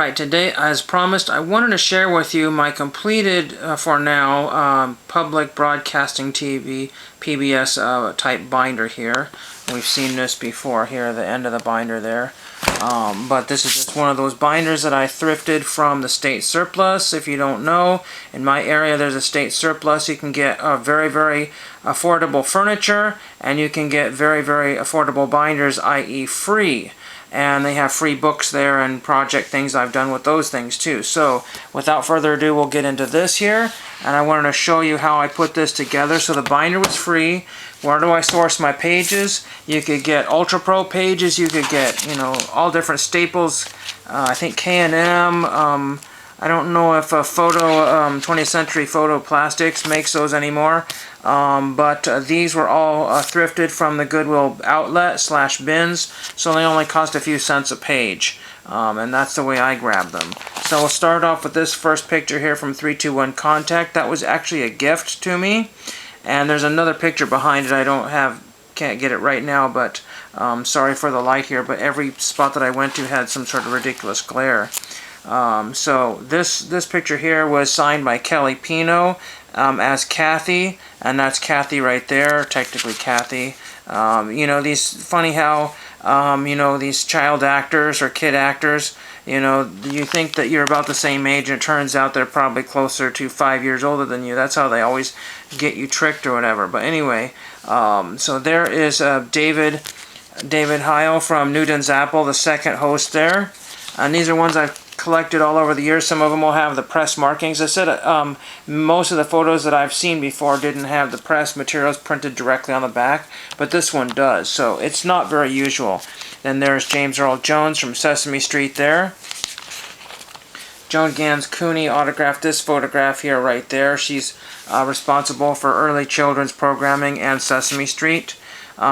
Alright, today, as promised, I wanted to share with you my completed, for now, public broadcasting TV, PBS type binder here. We've seen this before here at the end of the binder there. But this is just one of those binders that I thrifted from the state surplus. If you don't know, in my area there's a state surplus. You can get very, very affordable furniture, and you can get very, very affordable binders, i.e. free. And they have free books there and project things I've done with those things too. So without further ado, we'll get into this here, and I wanted to show you how I put this together. So the binder was free. Where do I source my pages? You could get Ultra Pro pages, you could get, you know, all different staples. I think K&M, I don't know if 20th Century Photo Plastics makes those anymore, but these were all thrifted from the Goodwill outlet / bins, so they only cost a few cents a page, and that's the way I grabbed them. So we'll start off with this first picture here from 321 Contact. That was actually a gift to me, and there's another picture behind it. Can't get it right now, but sorry for the light here, but every spot that I went to had some sort of ridiculous glare. So this picture here was signed by Kelly Pino as Kathy, and that's Kathy right there, technically Kathy. You know, funny how, you know, these child actors or kid actors, you know, you think that you're about the same age, and it turns out they're probably closer to 5 years older than you. That's how they always get you tricked or whatever. But anyway, so there is David Heil from Newton's Apple, the second host there. And these are ones I've collected all over the years. Some of them will have the press markings. I said most of the photos that I've seen before didn't have the press materials printed directly on the back, but this one does, so it's not very usual. Then there's James Earl Jones from Sesame Street there. Joan Gans Cooney autographed this photograph here right there. She's responsible for early children's programming and Sesame Street.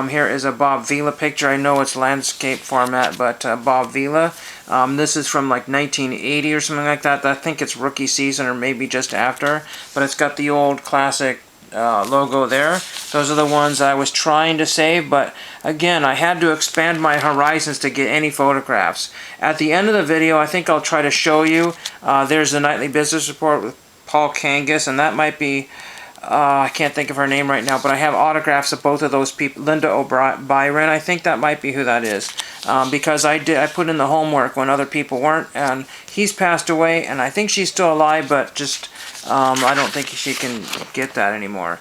Here is a Bob Vila picture. I know it's landscape format, but Bob Vila. This is from like 1980 or something like that. I think it's rookie season or maybe just after. But it's got the old classic logo there. Those are the ones I was trying to save, but again, I had to expand my horizons to get any photographs. At the end of the video, I think I'll try to show you. There's the Nightly Business Report with Paul Kangas, and that might be... I can't think of her name right now, but I have autographs of both of those people. Linda O'Brien, I think that might be who that is, because I put in the homework when other people weren't, and he's passed away, and I think she's still alive, but just I don't think she can get that anymore.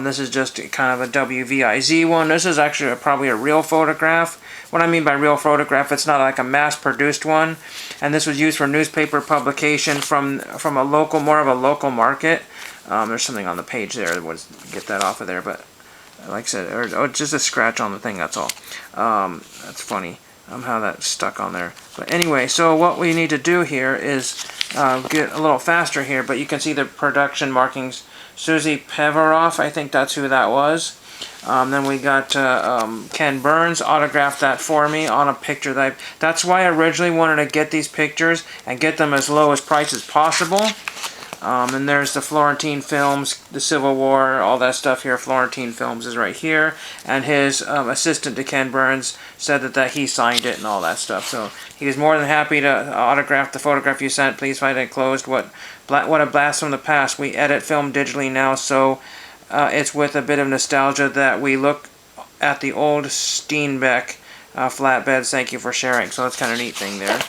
This is just kind of a WVIZ one. This is actually probably a real photograph. What I mean by real photograph, it's not like a mass-produced one, and this was used for newspaper publication from a local, more of a local market. There's something on the page there that would get that off of there, but like I said, or just a scratch on the thing, that's all. That's funny how that's stuck on there. But anyway, so what we need to do here is get a little faster here, but you can see the production markings. Susie Peveroff, I think that's who that was. Then we got Ken Burns autographed that for me on a picture that's why I originally wanted to get these pictures and get them as low as price as possible. And there's the Florentine Films, the Civil War, all that stuff here. Florentine Films is right here. And his assistant to Ken Burns said that he signed it and all that stuff. So he was more than happy to autograph the photograph you sent. Please find it enclosed. What a blast from the past. We edit film digitally now, so it's with a bit of nostalgia that we look at the old Steenbeck flatbeds. Thank you for sharing. So that's kind of a neat thing there.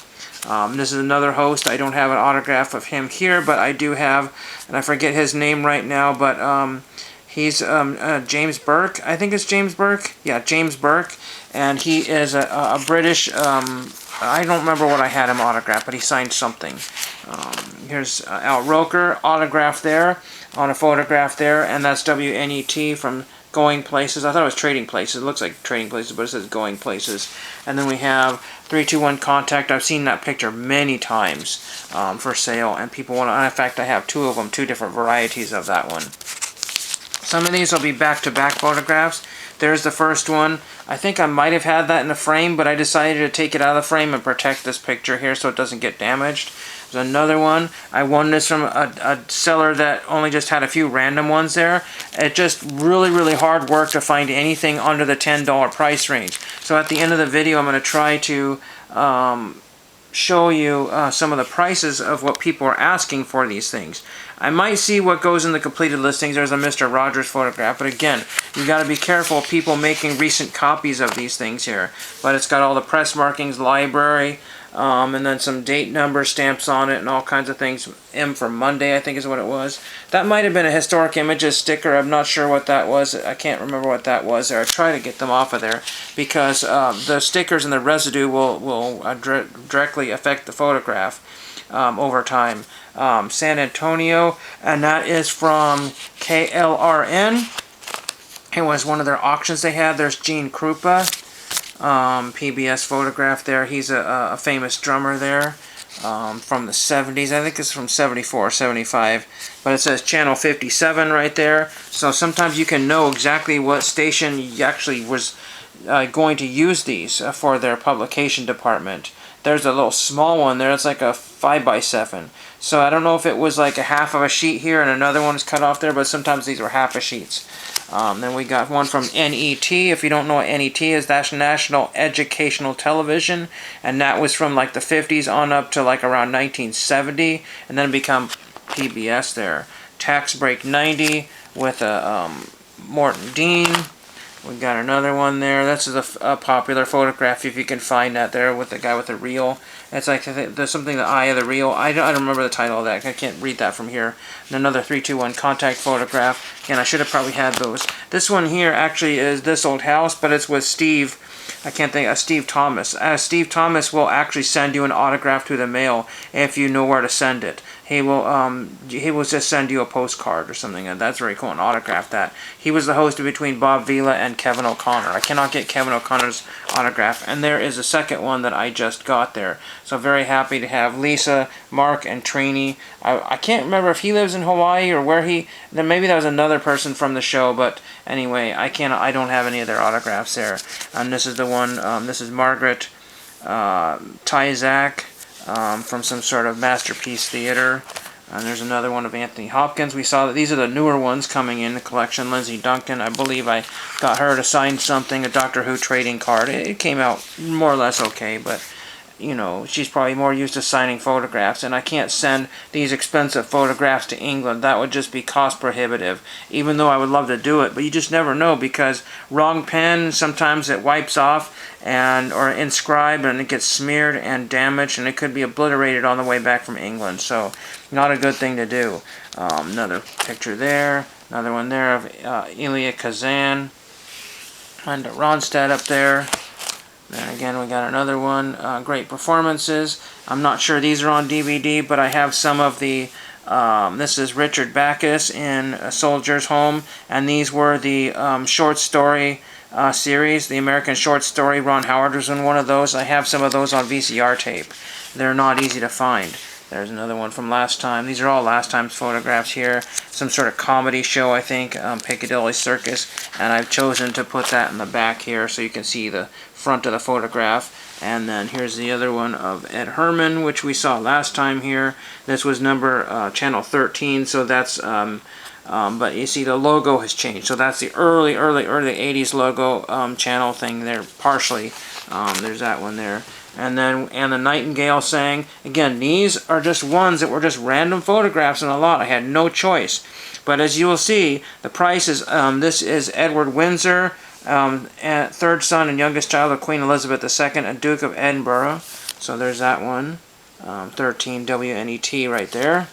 This is another host. I don't have an autograph of him here, but I do have, and I forget his name right now, but he's James Burke. I think it's James Burke. Yeah, James Burke. And he is a British, I don't remember what I had him autograph, but he signed something. Here's Al Roker, autograph there, on a photograph there, and that's WNET from Going Places. I thought it was Trading Places. It looks like Trading Places, but it says Going Places. And then we have 321 Contact. I've seen that picture many times for sale, and people want to... In fact, I have two of them, two different varieties of that one. Some of these will be back-to-back photographs. There's the first one. I think I might have had that in the frame, but I decided to take it out of the frame and protect this picture here so it doesn't get damaged. There's another one. I won this from a seller that only just had a few random ones there. It just really, really hard work to find anything under the $10 price range. So at the end of the video, I'm going to try to show you some of the prices of what people are asking for these things. I might see what goes in the completed listings. There's a Mr. Rogers photograph, but again, you got to be careful of people making recent copies of these things here. But it's got all the press markings, library, and then some date number stamps on it and all kinds of things. M for Monday, I think is what it was. That might have been a Historic Images sticker. I'm not sure what that was. I can't remember what that was there. I try to get them off of there because the stickers and the residue will directly affect the photograph over time. San Antonio, and that is from KLRN. It was one of their auctions they had. There's Gene Krupa, PBS photograph there. He's a famous drummer there from the 70s. I think it's from 74 or 75. But it says Channel 57 right there. So sometimes you can know exactly what station you actually was going to use these for their publication department. There's a little small one there. It's like a 5x7. So I don't know if it was like a half of a sheet here and another one is cut off there, but sometimes these were half a sheets. Then we got one from NET. If you don't know what NET is, that's National Educational Television, and that was from like the 50s on up to like around 1970, and then become PBS there. Tax Break 90 with a Morton Dean. We got another one there. This is a popular photograph if you can find that there with the guy with the reel. It's like there's something, the eye of the reel. I don't remember the title of that. I can't read that from here. And another 321 contact photograph. Again, I should have probably had those. This one here actually is This Old House, but it's with Steve. I can't think of Steve Thomas. Steve Thomas will actually send you an autograph to the mail if you know where to send it. He will just send you a postcard or something, and that's very cool, and autograph that. He was the host between Bob Vila and Kevin O'Connor. I cannot get Kevin O'Connor's autograph, and there is a second one that I just got there. So very happy to have Lisa, Mark, and Trini. I can't remember if he lives in Hawaii or where then maybe that was another person from the show, but anyway, I don't have any of their autographs there. And this is the one, this is Margaret Tyzak. From some sort of Masterpiece Theater. And there's another one of Anthony Hopkins. We saw that these are the newer ones coming in the collection. Lindsay Duncan, I believe I got her to sign something, a Doctor Who trading card. It came out more or less okay, but you know, she's probably more used to signing photographs, and I can't send these expensive photographs to England. That would just be cost prohibitive, even though I would love to do it, but you just never know, because wrong pen, sometimes it wipes off or inscribed, and it gets smeared and damaged, and it could be obliterated on the way back from England, so not a good thing to do. Another picture there, another one there of Elia Kazan, and Ronstadt up there. Then again, we got another one, great performances. I'm not sure these are on DVD, but I have some of the, this is Richard Backus in A Soldier's Home, and these were the short story series, the American Short Story. Ron Howard was in one of those. I have some of those on VCR tape. They're not easy to find. There's another one from last time. These are all last time's photographs here. Some sort of comedy show, I think, Piccadilly Circus. And I've chosen to put that in the back here so you can see the front of the photograph. And then here's the other one of Ed Herman, which we saw last time here. This was channel 13, so that's, but you see the logo has changed. So that's the early 80s logo channel thing there, partially. There's that one there. And then the Nightingale sang. Again, these are just ones that were just random photographs in a lot. I had no choice. But as you will see, the price is, this is Edward Windsor, third son and youngest child of Queen Elizabeth II and Duke of Edinburgh. So there's that one. 13 WNET right there.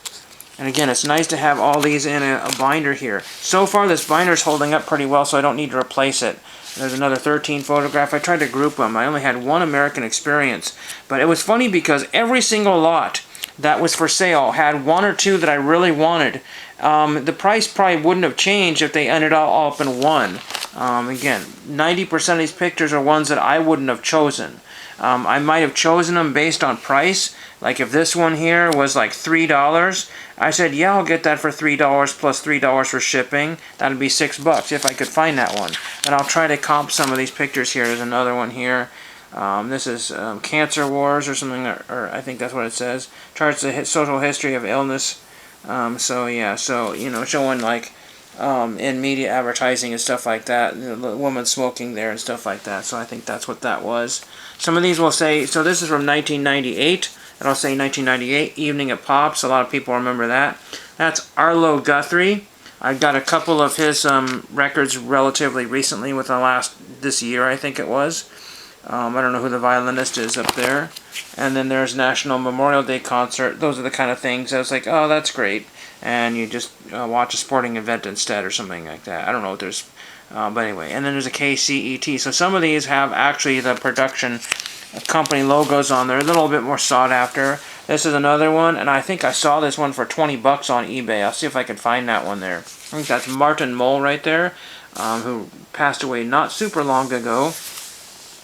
And again, it's nice to have all these in a binder here. So far, this binder's holding up pretty well, so I don't need to replace it. There's another 13 photograph. I tried to group them. I only had one American Experience. But it was funny because every single lot that was for sale had one or two that I really wanted. The price probably wouldn't have changed if they ended all up in one. Again, 90% of these pictures are ones that I wouldn't have chosen. I might have chosen them based on price. Like if this one here was like $3, I said, yeah, I'll get that for $3 plus $3 for shipping. That'd be $6 if I could find that one. And I'll try to comp some of these pictures here. There's another one here. This is Cancer Wars or something, or I think that's what it says. Charts the social history of illness. So yeah, so you know, showing like in media advertising and stuff like that. The woman smoking there and stuff like that. So I think that's what that was. Some of these will say, so this is from 1998. And I'll say 1998, Evening at Pops. A lot of people remember that. That's Arlo Guthrie. I got a couple of his records relatively recently this year, I think it was. I don't know who the violinist is up there. And then there's National Memorial Day Concert. Those are the kind of things I was like, oh, that's great. And you just watch a sporting event instead or something like that. I don't know what there's... but anyway, and then there's a KCET. So some of these have actually the production company logos on there, a little bit more sought after. This is another one, and I think I saw this one for 20 bucks on eBay. I'll see if I can find that one there. I think that's Martin Mull right there, who passed away not super long ago.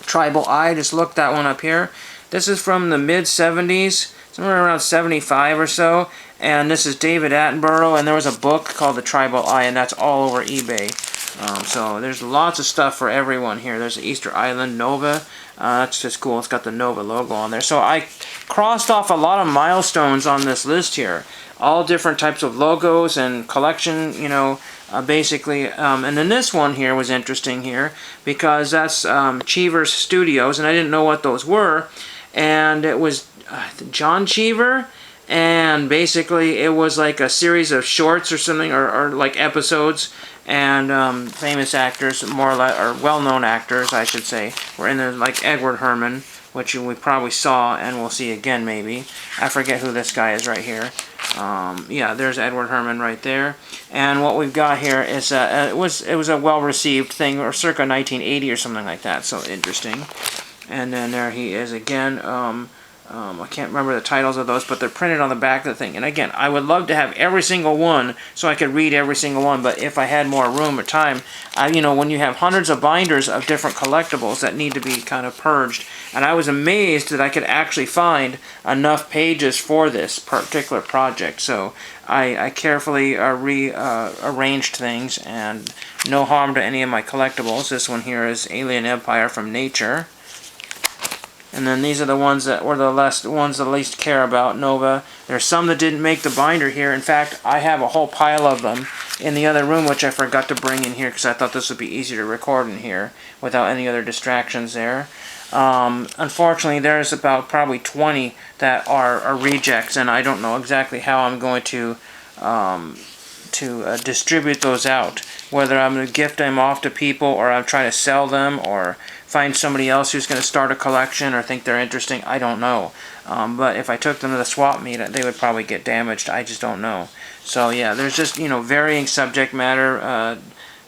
Tribal Eye, just looked that one up here. This is from the mid-70s, somewhere around 75 or so, and this is David Attenborough, and there was a book called The Tribal Eye, and that's all over eBay. So there's lots of stuff for everyone here. There's the Easter Island Nova. That's just cool. It's got the Nova logo on there. So I crossed off a lot of milestones on this list here. All different types of logos and collection, basically. And then this one here was interesting here because that's Cheever's Studios, and I didn't know what those were. And it was John Cheever. And basically it was like a series of shorts or something, or like episodes, and famous actors, more or less, or well-known actors, I should say, were in there, like Edward Herrmann, which we probably saw and we'll see again maybe. I forget who this guy is right here. Yeah, there's Edward Herrmann right there. And what we've got here is it was a well-received thing, or circa 1980 or something like that. So interesting. And then there he is again. I can't remember the titles of those, but they're printed on the back of the thing. And again, I would love to have every single one so I could read every single one, but if I had more room or time, when you have hundreds of binders of different collectibles that need to be kind of purged, and I was amazed that I could actually find enough pages for this particular project. So I carefully rearranged things, and no harm to any of my collectibles. This one here is Alien Empire from Nature. And then these are the ones that were the least care about, Nova. There's some that didn't make the binder here. In fact, I have a whole pile of them in the other room, which I forgot to bring in here because I thought this would be easier to record in here without any other distractions there. Unfortunately, there's about probably 20 that are rejects, and I don't know exactly how I'm going to distribute those out. Whether I'm going to gift them off to people, or I'm trying to sell them, or find somebody else who's going to start a collection or think they're interesting, I don't know. But if I took them to the swap meet, they would probably get damaged. I just don't know. So yeah, there's just, varying subject matter.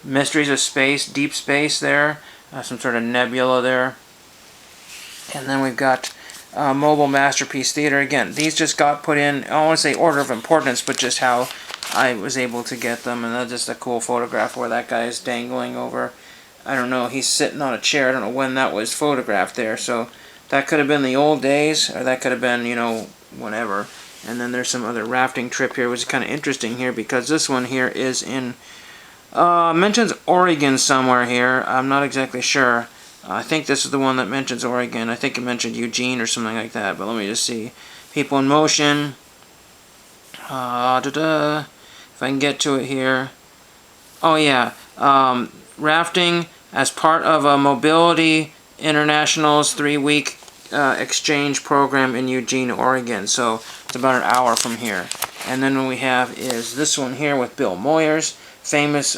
Mysteries of Space, Deep Space there. Some sort of nebula there. And then we've got Mobile Masterpiece Theater. Again, these just got put in, I don't want to say order of importance, but just how I was able to get them. And that's just a cool photograph where that guy is dangling over. I don't know, he's sitting on a chair. I don't know when that was photographed there. So that could have been the old days, or that could have been, whenever. And then there's some other rafting trip here, which is kind of interesting here, because this one here is in, mentions Oregon somewhere here. I'm not exactly sure. I think this is the one that mentions Oregon. I think it mentioned Eugene or something like that, but let me just see. People in Motion. If I can get to it here. Oh yeah, rafting as part of a Mobility International's 3-week exchange program in Eugene, Oregon. So it's about an hour from here. And then what we have is this one here with Bill Moyers, famous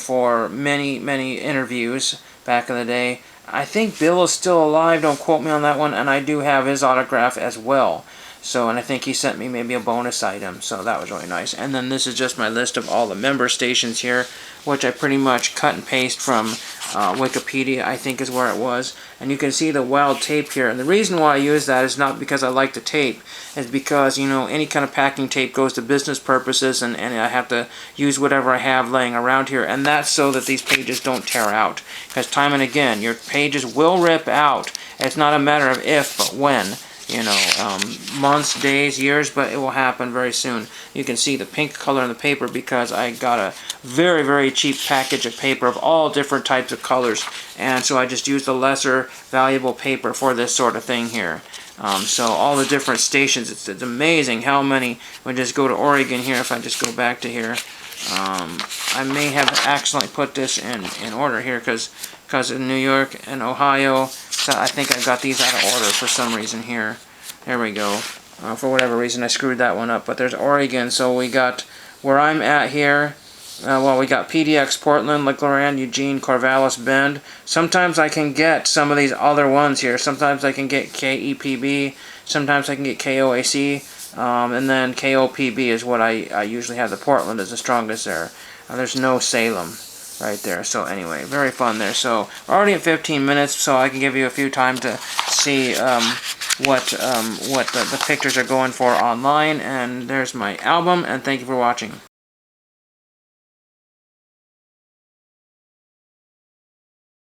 for many interviews back in the day. I think Bill is still alive, don't quote me on that one, and I do have his autograph as well. So, and I think he sent me maybe a bonus item, so that was really nice. And then this is just my list of all the member stations here, which I pretty much cut and paste from Wikipedia, I think is where it was. And you can see the wild tape here. And the reason why I use that is not because I like the tape. It's because, any kind of packing tape goes to business purposes, and I have to use whatever I have laying around here. And that's so that these pages don't tear out. Because time and again, your pages will rip out. It's not a matter of if, but when. Months, days, years, but it will happen very soon. You can see the pink color in the paper because I got a very cheap package of paper of all different types of colors, and so I just used the lesser valuable paper for this sort of thing here. So all the different stations, it's amazing how many. We just go to Oregon here, if I just go back to here, I may have accidentally put this in order here because in New York and Ohio, so I think I got these out of order for some reason here. There we go. For whatever reason, I screwed that one up. But there's Oregon, so we got where I'm at here. Well, we got PDX, Portland, LeGrand, Eugene, Corvallis, Bend. Sometimes I can get some of these other ones here. Sometimes I can get KEPB. Sometimes I can get KOAC. And then KOPB is what I usually have. The Portland is the strongest there. There's no Salem right there. So anyway, very fun there. So we're already at 15 minutes, so I can give you a few time to see what the pictures are going for online. And there's my album, and thank you for watching.